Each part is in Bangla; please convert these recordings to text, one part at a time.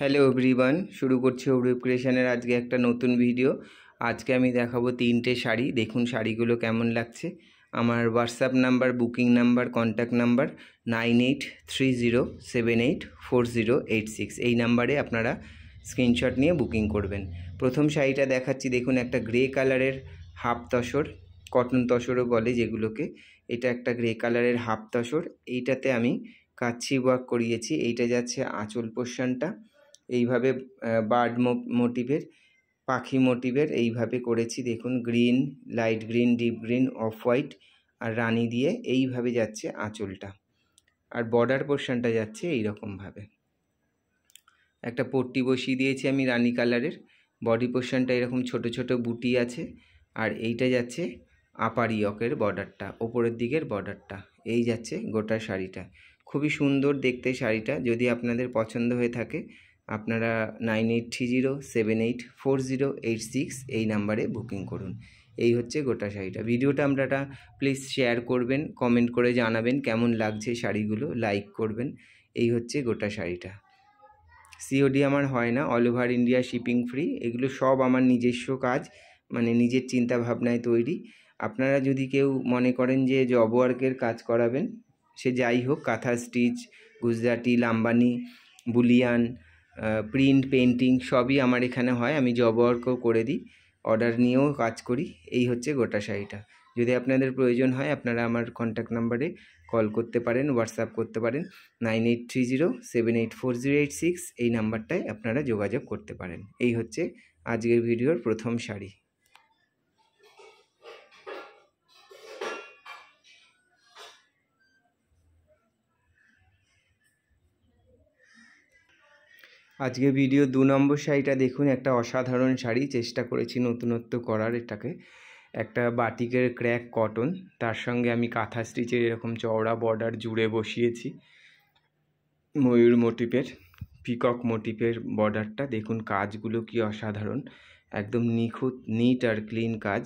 হ্যালো এভরিওয়ান, শুরু করছি অরূপ ক্রিয়েশনের আজকে একটা নতুন ভিডিও। আজকে আমি দেখাবো 3টে শাড়ি। দেখুন শাড়িগুলো কেমন লাগছে। আমার WhatsApp number, booking number, contact number 9830784086। এই নাম্বারে আপনারা স্ক্রিনশট নিয়ে বুকিং করবেন। প্রথম শাড়িটা দেখাচ্ছি, দেখুন একটা গ্রে কালারের হাফ তসর, কটন তসরও বলে যেগুলোকে। এটা একটা গ্রে কালারের হাফ তসর। এইটাতে আমি কাচ্চি ওয়ার্ক করিয়েছি। এইটা যাচ্ছে আঁচল পোর্শনটা এইভাবে বার্ড মোটিভের, পাখি মোটিভের এইভাবে করেছি। দেখুন green, light green, deep green, off white আর রানি দিয়ে এইভাবে যাচ্ছে আঁচলটা। আর বর্ডার পোর্শনটা যাচ্ছে এইরকমভাবে। একটা পট্টি বসিয়ে দিয়েছি আমি রানি কালারের। বডি পোর্শনটা এরকম ছোট ছোট বুটি আছে। আর এইটা যাচ্ছে আপার ইয়কের বর্ডারটা, ওপরের দিকের বর্ডারটা। এই যাচ্ছে গোটা শাড়িটা। খুবই সুন্দর দেখতে শাড়িটা। যদি আপনাদের পছন্দ হয়ে থাকে আপনারা 9830784086 এই নাম্বারে বুকিং করুন। এই হচ্ছে গোটা শাড়িটা। ভিডিওটা আপনারা প্লিজ শেয়ার করবেন, কমেন্ট করে জানাবেন কেমন লাগছে শাড়িগুলো, লাইক করবেন। এই হচ্ছে গোটা শাড়িটা। সিওডি আমার হয় না, all over India shipping free. এগুলো সব আমার নিজস্ব কাজ, মানে নিজের চিন্তা ভাবনায় তৈরি। আপনারা যদি কেউ মনে করেন যে জব ওয়ার্কের কাজ করাবেন, সে যাই হোক, কাঁথা stitch, Gujarati, Lambani, Boolean, print, painting সবই আমার এখানে হয়। আমি জব ওয়ার্কও করে দিই, অর্ডার নিয়েও কাজ করি। এই হচ্ছে গোটা শাড়িটা। যদি আপনাদের প্রয়োজন হয় আপনারা আমার কন্ট্যাক্ট নাম্বারে কল করতে পারেন, হোয়াটসঅ্যাপ করতে পারেন 9830784086। এই নাম্বারটায় আপনারা যোগাযোগ করতে পারেন। এই হচ্ছে আজকের ভিডিওর প্রথম শাড়ি। আজকে ভিডিও 2 নম্বর শাড়িটা দেখুন। একটা অসাধারণ শাড়ি, চেষ্টা করেছি নতুনত্ব করার। এটাকে একটা বাটিকের ক্র্যাক কটন, তার সঙ্গে আমি কাঁথা স্টিচের এরকম চওড়া বর্ডার জুড়ে বসিয়েছি। ময়ূর মোটিভের, পিকক মোটিভের বর্ডারটা দেখুন। কাজগুলো কি অসাধারণ, একদম নিখুঁত, নিট আর ক্লিন কাজ।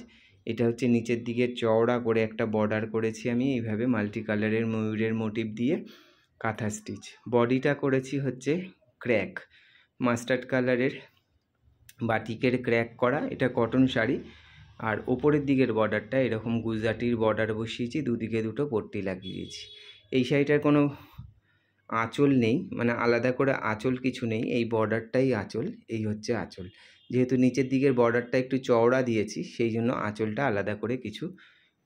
এটা হচ্ছে নিচের দিকে চওড়া করে একটা বর্ডার করেছি আমি এইভাবে মাল্টি কালারের ময়ূরের মোটিভ দিয়ে কাঁথা স্টিচ। বডিটা করেছি হচ্ছে ক্র্যাক, মাস্টার্ড কালারের বাটিকের ক্র্যাক করা। এটা কটন শাড়ি। আর ওপরের দিকের বর্ডারটা এরকম গুজরাটির বর্ডার বসিয়েছি, দুদিকে দুটো পট্টি লাগিয়েছি। এই শাড়িটার কোনো আঁচল নেই, মানে আলাদা করে আঁচল কিছু নেই, এই বর্ডারটাই আঁচল। এই হচ্ছে আঁচল। যেহেতু নিচের দিকের বর্ডারটা একটু চওড়া দিয়েছি সেই জন্য আঁচলটা আলাদা করে কিছু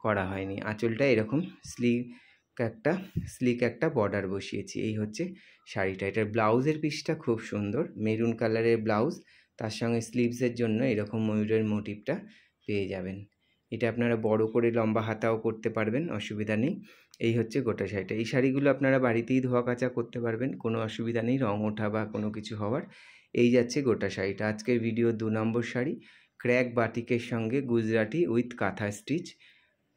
করা হয়নি। আঁচলটা এরকম স্লিক একটা বর্ডার বসিয়েছি। এই হচ্ছে শাড়িটা। এটার ব্লাউজের পিসটা খুব সুন্দর, মেরুন কালারের ব্লাউজ, তার সঙ্গে স্লিভসের জন্য এরকম ময়ূরের মোটিভটা পেয়ে যাবেন। এটা আপনারা বড় করে লম্বা হাতাও করতে পারবেন, অসুবিধা নেই। এই হচ্ছে গোটা শাড়িটা। এই শাড়িগুলো আপনারা বাড়িতেই ধোয়া কাচা করতে পারবেন, কোনো অসুবিধা নেই রং ওঠা বা কোনো কিছু হওয়ার। এই যাচ্ছে গোটা শাড়িটা। আজকের ভিডিও 2 নম্বর শাড়ি, ক্র্যাক বাটিকের সঙ্গে গুজরাটি উইথ কাঁথা স্টিচ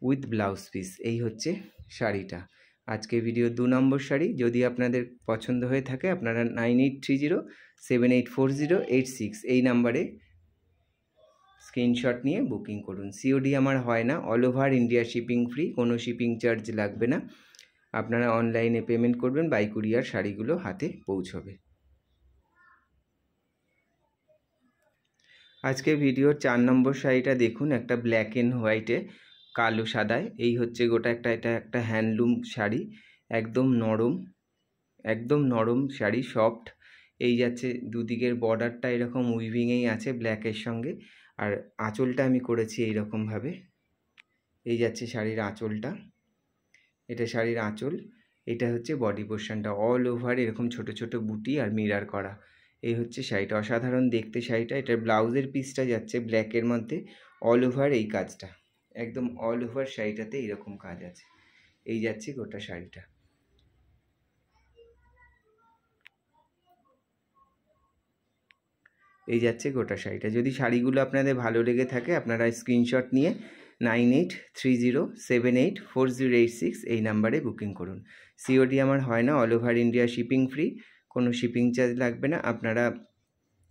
উইথ ব্লাউজ পিস। এই হচ্ছে শাড়িটা। আজকের ভিডিও 2 নম্বর শাড়ি। যদি আপনাদের পছন্দ হয়ে থাকে আপনারা 9830784086 এই নাম্বারে স্ক্রিনশট নিয়ে বুকিং করুন। সিওডি আমার হয় না, all over India shipping free, কোনো শিপিং চার্জ লাগবে না। আপনারা অনলাইনে পেমেন্ট করবেন, বাই কুরিয়ার শাড়িগুলো হাতে পৌঁছবে। আজকে ভিডিওর 4 নম্বর শাড়িটা দেখুন। একটা ব্ল্যাক অ্যান্ড হোয়াইটে কালো সাদায়। এই হচ্ছে গোটা একটা, এটা একটা হ্যান্ডলুম শাড়ি, একদম নরম শাড়ি, সফট। এই যাচ্ছে দুদিকের বর্ডারটা এরকম উইভিংয়েই আছে ব্ল্যাকের সঙ্গে। আর আঁচলটা আমি করেছি এইরকমভাবে। এই যাচ্ছে শাড়ির আঁচলটা, এটা শাড়ির আঁচল। এটা হচ্ছে বডি পোর্শনটা, অল ওভার এরকম ছোট ছোট বুটি আর মিরার করা। এই হচ্ছে শাড়িটা, অসাধারণ দেখতে শাড়িটা। এটার ব্লাউজের পিসটা যাচ্ছে ব্ল্যাকের মধ্যে, অল ওভার এই কাজটা, একদম অল ওভার শাড়িটাতে এইরকম কাজ আছে। এই যাচ্ছে গোটা শাড়িটা। এই যাচ্ছে গোটা শাড়িটা। যদি শাড়িগুলো আপনাদের ভালো লেগে থাকে আপনারা স্ক্রিনশট নিয়ে 9830784086 এই নাম্বারে বুকিং করুন। সিওডি আমার হয় না, all over India shipping free, কোনো শিপিং চার্জ লাগবে না। আপনারা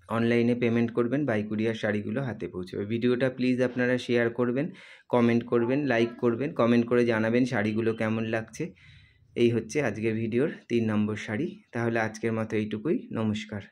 অনলাইনে পেমেন্ট করবেন, বাই কুরিয়ার শাড়িগুলো হাতে পৌঁছবে। ভিডিওটা প্লিজ আপনারা শেয়ার করবেন, কমেন্ট করবেন, লাইক করবেন, কমেন্ট করে জানাবেন শাড়িগুলো কেমন লাগছে। এই হচ্ছে আজকের ভিডিওর 3 নম্বর শাড়ি। তাহলে আজকের মতো এইটুকুই, নমস্কার।